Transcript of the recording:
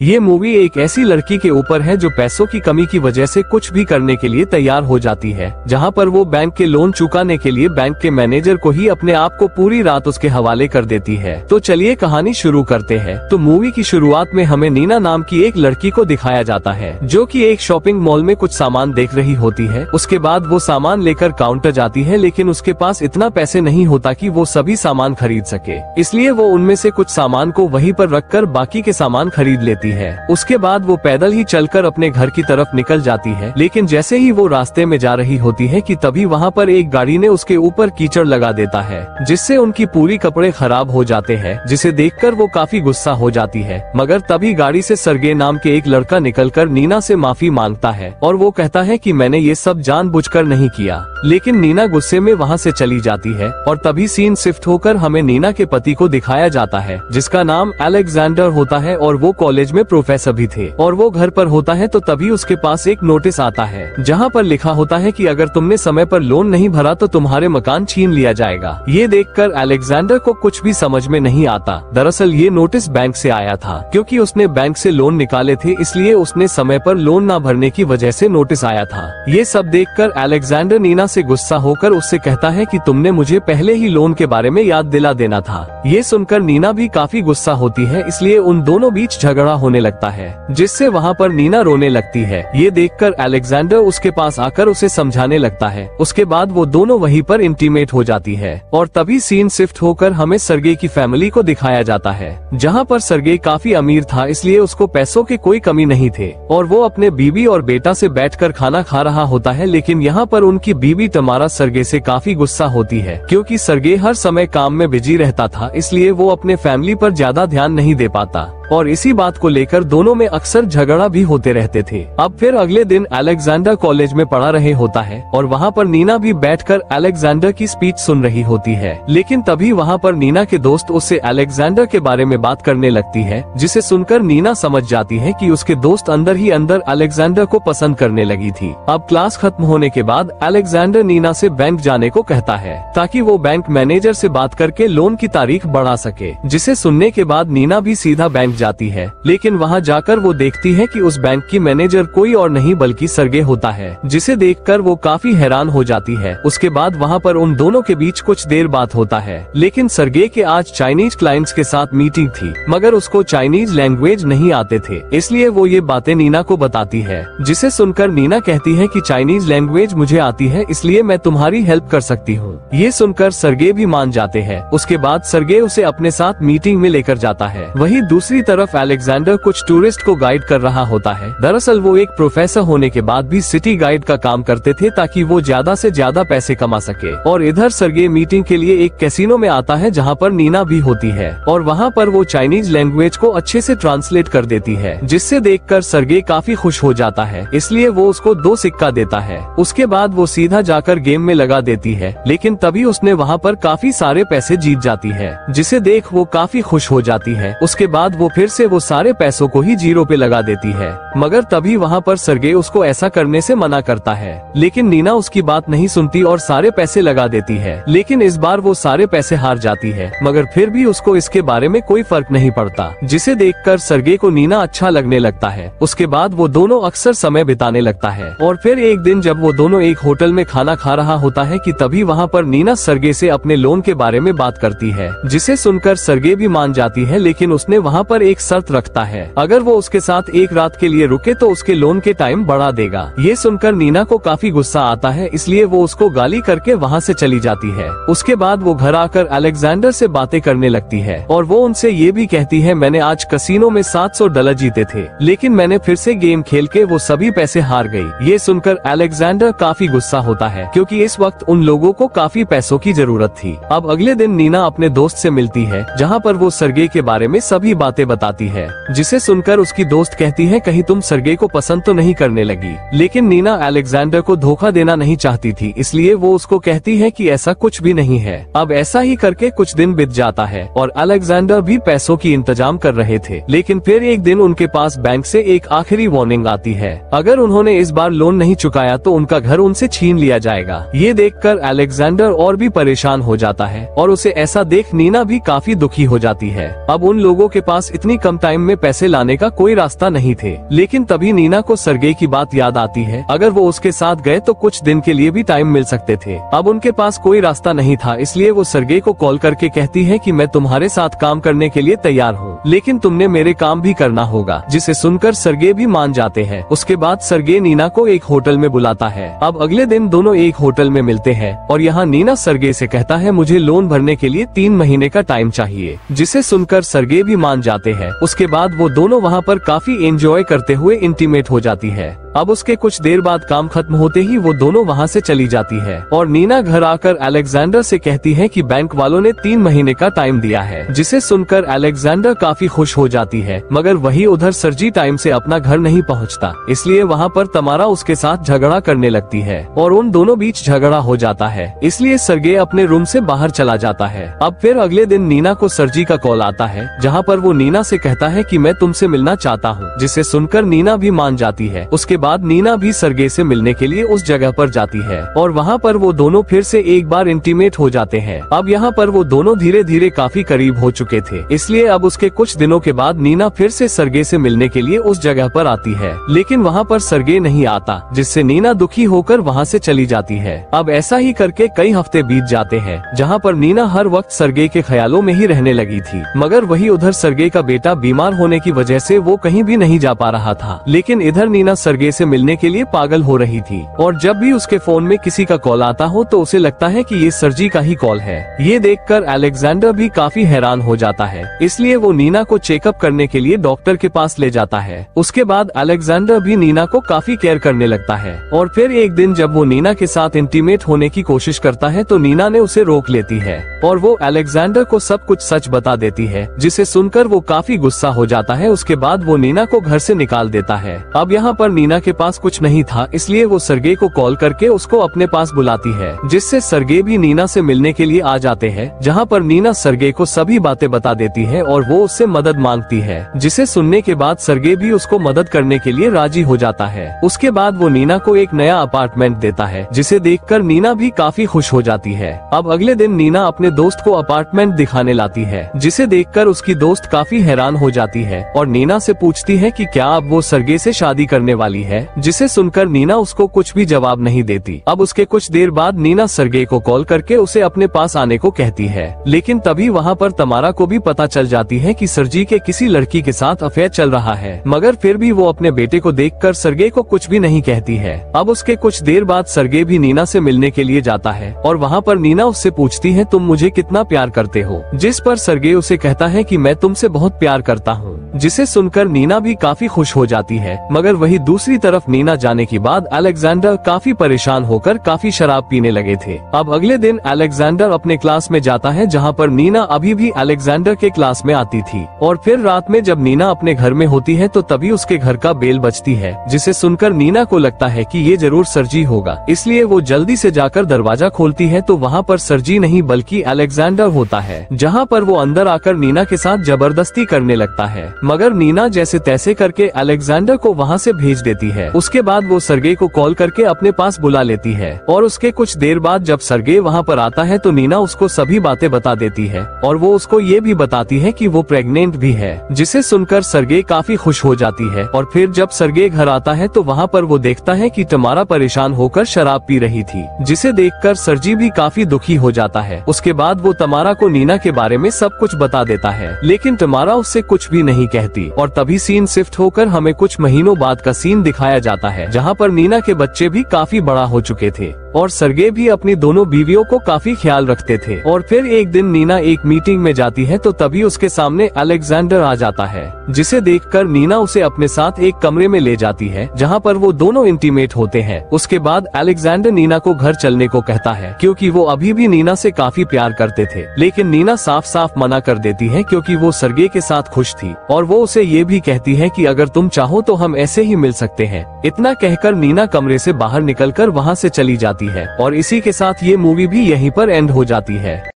ये मूवी एक ऐसी लड़की के ऊपर है जो पैसों की कमी की वजह से कुछ भी करने के लिए तैयार हो जाती है, जहां पर वो बैंक के लोन चुकाने के लिए बैंक के मैनेजर को ही अपने आप को पूरी रात उसके हवाले कर देती है। तो चलिए कहानी शुरू करते हैं। तो मूवी की शुरुआत में हमें नीना नाम की एक लड़की को दिखाया जाता है जो कि एक शॉपिंग मॉल में कुछ सामान देख रही होती है। उसके बाद वो सामान लेकर काउंटर जाती है, लेकिन उसके पास इतना पैसे नहीं होता कि वो सभी सामान खरीद सके, इसलिए वो उनमें से कुछ सामान को वहीं पर रखकर बाकी के सामान खरीद लेती है। उसके बाद वो पैदल ही चलकर अपने घर की तरफ निकल जाती है, लेकिन जैसे ही वो रास्ते में जा रही होती है कि तभी वहाँ पर एक गाड़ी ने उसके ऊपर कीचड़ लगा देता है, जिससे उनकी पूरी कपड़े खराब हो जाते हैं, जिसे देखकर वो काफी गुस्सा हो जाती है। मगर तभी गाड़ी से सरगे नाम के एक लड़का निकलकर नीना से माफी मांगता है और वो कहता है कि मैंने ये सब जानबूझकर नहीं किया। लेकिन नीना गुस्से में वहाँ से चली जाती है और तभी सीन शिफ्ट होकर हमें नीना के पति को दिखाया जाता है, जिसका नाम अलेक्जेंडर होता है और वो कॉलेज में प्रोफेसर भी थे। और वो घर पर होता है तो तभी उसके पास एक नोटिस आता है जहाँ पर लिखा होता है कि अगर तुमने समय पर लोन नहीं भरा तो तुम्हारे मकान छीन लिया जाएगा। ये देखकर अलेक्जेंडर को कुछ भी समझ में नहीं आता। दरअसल ये नोटिस बैंक से आया था, क्योंकि उसने बैंक से लोन निकाले थे, इसलिए उसने समय पर लोन न भरने की वजह से नोटिस आया था। ये सब देखकर अलेक्जेंडर नीना से गुस्सा होकर उससे कहता है कि तुमने मुझे पहले ही लोन के बारे में याद दिला देना था। ये सुनकर नीना भी काफी गुस्सा होती है, इसलिए उन दोनों बीच झगड़ा होने लगता है, जिससे वहाँ पर नीना रोने लगती है। ये देखकर अलेक्जेंडर उसके पास आकर उसे समझाने लगता है। उसके बाद वो दोनों वहीं पर इंटीमेट हो जाती है और तभी सीन शिफ्ट होकर हमें सरगे की फैमिली को दिखाया जाता है, जहाँ पर सरगे काफी अमीर था, इसलिए उसको पैसों की कोई कमी नहीं थे और वो अपने बीवी और बेटा से बैठकर खाना खा रहा होता है। लेकिन यहाँ पर उनकी बीवी तमारा सरगे से काफी गुस्सा होती है, क्योंकि सरगे हर समय काम में बिजी रहता था, इसलिए वो अपने फैमिली पर ज्यादा ध्यान नहीं दे पाता और इसी बात को लेकर दोनों में अक्सर झगड़ा भी होते रहते थे। अब फिर अगले दिन अलेक्जेंडर कॉलेज में पढ़ा रहे होता है और वहाँ पर नीना भी बैठकर अलेक्जेंडर की स्पीच सुन रही होती है। लेकिन तभी वहाँ पर नीना के दोस्त उससे अलेक्जेंडर के बारे में बात करने लगती है, जिसे सुनकर नीना समझ जाती है कि उसके दोस्त अंदर ही अंदर अलेक्जेंडर को पसंद करने लगी थी। अब क्लास खत्म होने के बाद अलेक्जेंडर नीना से बैंक जाने को कहता है, ताकि वो बैंक मैनेजर से बात करके लोन की तारीख बढ़ा सके, जिसे सुनने के बाद नीना भी सीधा बैंक जाती है। लेकिन वहां जाकर वो देखती है कि उस बैंक की मैनेजर कोई और नहीं बल्कि सरगे होता है, जिसे देखकर वो काफी हैरान हो जाती है। उसके बाद वहां पर उन दोनों के बीच कुछ देर बात होता है, लेकिन सरगे के आज चाइनीज क्लाइंट्स के साथ मीटिंग थी, मगर उसको चाइनीज लैंग्वेज नहीं आते थे, इसलिए वो ये बातें नीना को बताती है, जिसे सुनकर नीना कहती है कि चाइनीज लैंग्वेज मुझे आती है, इसलिए मैं तुम्हारी हेल्प कर सकती हूँ। ये सुनकर सरगे भी मान जाते हैं। उसके बाद सरगे उसे अपने साथ मीटिंग में लेकर जाता है। वहीं दूसरी तरफ अलेक्जेंडर कुछ टूरिस्ट को गाइड कर रहा होता है। दरअसल वो एक प्रोफेसर होने के बाद भी सिटी गाइड का काम करते थे, ताकि वो ज्यादा से ज्यादा पैसे कमा सके। और इधर सरगे मीटिंग के लिए एक कैसीनो में आता है, जहाँ पर नीना भी होती है और वहाँ पर वो चाइनीज लैंग्वेज को अच्छे से ट्रांसलेट कर देती है, जिससे देखकर सरगे काफी खुश हो जाता है, इसलिए वो उसको 2 सिक्का देता है। उसके बाद वो सीधा जाकर गेम में लगा देती है, लेकिन तभी उसने वहाँ पर काफी सारे पैसे जीत जाती है, जिसे देख वो काफी खुश हो जाती है। उसके बाद वो फिर से वो सारे पैसों को ही 0 पे लगा देती है, मगर तभी वहाँ पर सरगे उसको ऐसा करने से मना करता है। लेकिन नीना उसकी बात नहीं सुनती और सारे पैसे लगा देती है। लेकिन इस बार वो सारे पैसे हार जाती है, मगर फिर भी उसको इसके बारे में कोई फर्क नहीं पड़ता, जिसे देखकर सरगे को नीना अच्छा लगने लगता है। उसके बाद वो दोनों अक्सर समय बिताने लगता है और फिर एक दिन जब वो दोनों एक होटल में खाना खा रहा होता है कि तभी वहाँ पर नीना सरगे से अपने लोन के बारे में बात करती है, जिसे सुनकर सरगे भी मान जाती है। लेकिन उसने वहाँ पर एक शर्त रखता है, अगर वो उसके साथ एक रात के लिए रुके तो उसके लोन के टाइम बढ़ा देगा। ये सुनकर नीना को काफी गुस्सा आता है, इसलिए वो उसको गाली करके वहाँ से चली जाती है। उसके बाद वो घर आकर अलेक्जेंडर से बातें करने लगती है और वो उनसे ये भी कहती है, मैंने आज कसिनो में $700 जीते थे, लेकिन मैंने फिर से गेम खेल के वो सभी पैसे हार गई। ये सुनकर अलेक्जेंडर काफी गुस्सा होता है, क्योंकि इस वक्त उन लोगों को काफी पैसों की जरूरत थी। अब अगले दिन नीना अपने दोस्त से मिलती है, जहाँ पर वो सरगे के बारे में सभी बातें बताती है, जिसे सुनकर उसकी दोस्त कहती है, कहीं तुम सरगे को पसंद तो नहीं करने लगी। लेकिन नीना अलेक्जेंडर को धोखा देना नहीं चाहती थी, इसलिए वो उसको कहती है कि ऐसा कुछ भी नहीं है। अब ऐसा ही करके कुछ दिन बीत जाता है और अलेक्जेंडर भी पैसों की इंतजाम कर रहे थे। लेकिन फिर एक दिन उनके पास बैंक से एक आखिरी वार्निंग आती है, अगर उन्होंने इस बार लोन नहीं चुकाया तो उनका घर उनसे छीन लिया लिया जाएगा। ये देखकर अलेक्जेंडर और भी परेशान हो जाता है और उसे ऐसा देख नीना भी काफी दुखी हो जाती है। अब उन लोगों के पास इतनी कम टाइम में पैसे लाने का कोई रास्ता नहीं थे, लेकिन तभी नीना को सर्गे की बात याद आती है। अगर वो उसके साथ गए तो कुछ दिन के लिए भी टाइम मिल सकते थे। अब उनके पास कोई रास्ता नहीं था, इसलिए वो सर्गे को कॉल करके कहती है कि मैं तुम्हारे साथ काम करने के लिए तैयार हूँ, लेकिन तुमने मेरे काम भी करना होगा। जिसे सुनकर सर्गे भी मान जाते हैं। उसके बाद सर्गे नीना को एक होटल में बुलाता है। अब अगले दिन दोनों एक होटल में मिलते हैं और यहाँ नीना सर्गे से कहता है मुझे लोन भरने के लिए 3 महीने का टाइम चाहिए, जिसे सुनकर सर्गे भी मान जाते हैं। उसके बाद वो दोनों वहाँ पर काफी एंजॉय करते हुए इंटीमेट हो जाती है। अब उसके कुछ देर बाद काम खत्म होते ही वो दोनों वहाँ से चली जाती है और नीना घर आकर अलेक्जेंडर से कहती है कि बैंक वालों ने 3 महीने का टाइम दिया है, जिसे सुनकर अलेक्जेंडर काफी खुश हो जाती है। मगर वही उधर सर्जी टाइम से अपना घर नहीं पहुँचता, इसलिए वहाँ पर तमारा उसके साथ झगड़ा करने लगती है और उन दोनों बीच झगड़ा हो जाता है। इसलिए सर्गे अपने रूम से बाहर चला जाता है। अब फिर अगले दिन नीना को सर्जी का कॉल आता है, जहाँ पर वो नीना से कहता है कि मैं तुमसे मिलना चाहता हूँ, जिसे सुनकर नीना भी मान जाती है। उसके बाद नीना भी सर्गे से मिलने के लिए उस जगह पर जाती है और वहाँ पर वो दोनों फिर से एक बार इंटीमेट हो जाते हैं। अब यहाँ पर वो दोनों धीरे धीरे काफी करीब हो चुके थे, इसलिए अब उसके कुछ दिनों के बाद नीना फिर से सर्गे से मिलने के लिए उस जगह पर आती है, लेकिन वहाँ पर सर्गे नहीं आता, जिससे नीना दुखी होकर वहाँ से चली जाती है। अब ऐसा ही करके कई हफ्ते बीत जाते हैं, जहाँ पर नीना हर वक्त सर्गे के ख्यालों में ही रहने लगी थी। मगर वही उधर सर्गे का बेटा बीमार होने की वजह से वो कहीं भी नहीं जा पा रहा था, लेकिन इधर नीना सर्गे से मिलने के लिए पागल हो रही थी और जब भी उसके फोन में किसी का कॉल आता हो तो उसे लगता है कि ये सर्जी का ही कॉल है। ये देखकर अलेक्जेंडर भी काफी हैरान हो जाता है, इसलिए वो नीना को चेकअप करने के लिए डॉक्टर के पास ले जाता है। उसके बाद अलेक्जेंडर भी नीना को काफी केयर करने लगता है और फिर एक दिन जब वो नीना के साथ इंटीमेट होने की कोशिश करता है तो नीना ने उसे रोक लेती है और वो अलेक्जेंडर को सब कुछ सच बता देती है, जिसे सुनकर वो काफी गुस्सा हो जाता है। उसके बाद वो नीना को घर से निकाल देता है। अब यहाँ पर नीना के पास कुछ नहीं था, इसलिए वो सर्गे को कॉल करके उसको अपने पास बुलाती है, जिससे सर्गे भी नीना से मिलने के लिए आ जाते हैं, जहाँ पर नीना सर्गे को सभी बातें बता देती है और वो उससे मदद मांगती है, जिसे सुनने के बाद सर्गे भी उसको मदद करने के लिए राजी हो जाता है। उसके बाद वो नीना को एक नया अपार्टमेंट देता है, जिसे देखकर नीना भी काफी खुश हो जाती है। अब अगले दिन नीना अपने दोस्त को अपार्टमेंट दिखाने लाती है, जिसे देखकर उसकी दोस्त काफी हैरान हो जाती है और नीना से पूछती है कि क्या अब वो सर्गे से शादी करने वाली है, जिसे सुनकर नीना उसको कुछ भी जवाब नहीं देती। अब उसके कुछ देर बाद नीना सर्गे को कॉल करके उसे अपने पास आने को कहती है, लेकिन तभी वहाँ पर तमारा को भी पता चल जाती है कि सर्जी के किसी लड़की के साथ अफेयर चल रहा है, मगर फिर भी वो अपने बेटे को देखकर सर्गे को कुछ भी नहीं कहती है। अब उसके कुछ देर बाद सर्गे भी नीना से मिलने के लिए जाता है और वहाँ पर नीना उससे पूछती है तुम मुझे कितना प्यार करते हो, जिस पर सर्गे उसे कहता है कि मैं तुमसे बहुत प्यार करता हूँ, जिसे सुनकर नीना भी काफी खुश हो जाती है। मगर वही दूसरी तरफ नीना जाने के बाद अलेक्जेंडर काफी परेशान होकर काफी शराब पीने लगे थे। अब अगले दिन अलेक्जेंडर अपने क्लास में जाता है, जहाँ पर नीना अभी भी अलेक्जेंडर के क्लास में आती थी और फिर रात में जब नीना अपने घर में होती है तो तभी उसके घर का बेल बजती है, जिसे सुनकर नीना को लगता है कि ये जरूर सर्जी होगा, इसलिए वो जल्दी से जाकर दरवाजा खोलती है तो वहाँ पर सर्जी नहीं बल्कि अलेक्जेंडर होता है, जहाँ पर वो अंदर आकर नीना के साथ जबरदस्ती करने लगता है। मगर नीना जैसे तैसे करके अलेक्जेंडर को वहाँ से भेज देती है। उसके बाद वो सर्गे को कॉल करके अपने पास बुला लेती है और उसके कुछ देर बाद जब सर्गे वहाँ पर आता है तो नीना उसको सभी बातें बता देती है और वो उसको ये भी बताती है कि वो प्रेग्नेंट भी है, जिसे सुनकर सर्गे काफी खुश हो जाती है। और फिर जब सर्गे घर आता है तो वहाँ पर वो देखता है कि तमारा परेशान होकर शराब पी रही थी, जिसे देखकर सर्जी भी काफी दुखी हो जाता है। उसके बाद वो तमारा को नीना के बारे में सब कुछ बता देता है, लेकिन तमारा उससे कुछ भी नहीं कहती और तभी सीन शिफ्ट होकर हमें कुछ महीनों बाद का सीन दिखाया जाता है, जहाँ पर नीना के बच्चे भी काफी बड़ा हो चुके थे और सर्गे भी अपनी दोनों बीवियों को काफी ख्याल रखते थे। और फिर एक दिन नीना एक मीटिंग में जाती है तो तभी उसके सामने अलेक्जेंडर आ जाता है, जिसे देखकर नीना उसे अपने साथ एक कमरे में ले जाती है, जहां पर वो दोनों इंटीमेट होते हैं। उसके बाद अलेक्जेंडर नीना को घर चलने को कहता है, क्योंकि वो अभी भी नीना से काफी प्यार करते थे, लेकिन नीना साफ साफ मना कर देती है क्योंकि वो सर्गे के साथ खुश थी और वो उसे ये भी कहती है कि अगर तुम चाहो तो हम ऐसे ही मिल सकते हैं। इतना कहकर नीना कमरे से बाहर निकलकर वहाँ से चली जाती है और इसी के साथ ये मूवी भी यहीं पर एंड हो जाती है।